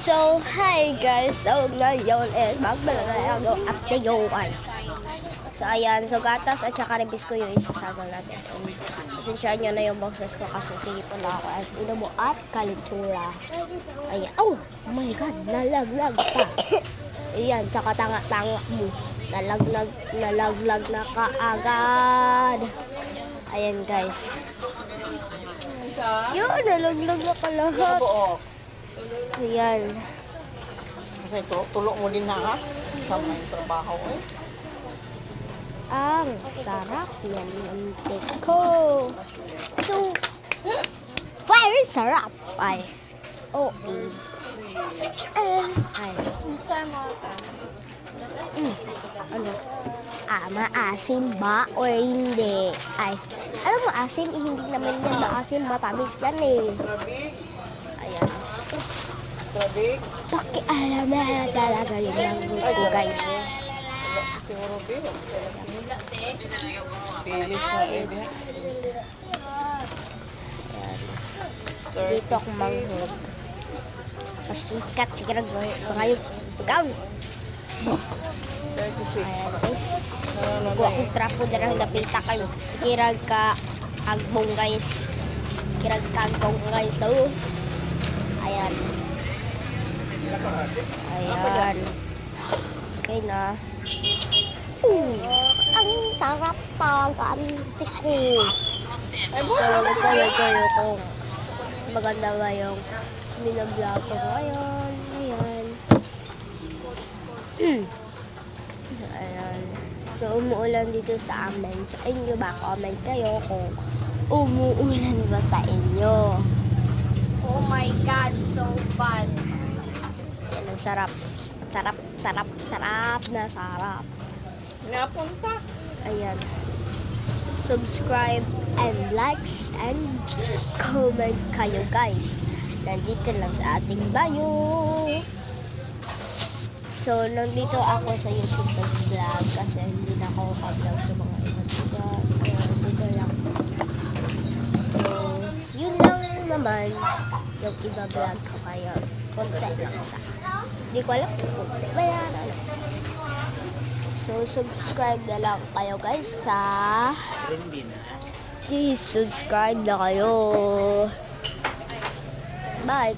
So, hi guys. So, ngayon is magbalagayago at tayuan. So, ayan. So, gatas at saka ribis ko yung isasagal natin. Pasensyahan nyo na yung boses ko kasi sipon na ako at inumo at kalitsura. Ayan. Oh my God. Nalaglag pa. Ayan. Tsaka tanga-tanga mo. Nalaglag na kaagad. Ayan guys. Yun. Nalaglag na ka lahat. Ayan. Kasi tulog mo din na ha? Sama yung trabaho eh. Ang sarap yan ng teko. So, very sarap. Ay. Okay. Ay. Ano? Maasim ba or hindi? Ay. Alam mo, asim, hindi naman yan maasim. Matamis yan eh. Ayan. Grabe. Pakialam na talaga yung langoy ko, guys. Siguro din. Pilis na rin. Dito ako manghod. Pasikat, sige na ngayon. Ikaw. 36. Ayan, guys. Kuha akong trapo na lang napita kayo. Sige ka agbong, guys. Kirag ka agbong, guys. So, ayan. Ayan. Okay na. Ang sarap talaga ang tiko. So, nagkayo kung maganda ba yung minag-vlog ko ngayon. Ayan. Ayan. So, umuulan dito sa amin. Sa inyo ba? Comment kayo kung umuulan ba sa inyo. Oh my God, so fun. Ayan, ang sarap. Sarap na sarap. Napunta. Ayan. Subscribe and likes and comment kayo, guys. Nandito lang sa ating bio. So, nandito ako sa YouTube vlog kasi hindi na ako mag-vlog sa mga ibang vlog. Dito lang. So, yun lang naman yung iba-vlog ko kayo. Konti lang sa. Hindi ko alam kung konti ba yan. So, subscribe na lang kayo, guys, sa... Please, subscribe na kayo. Bye,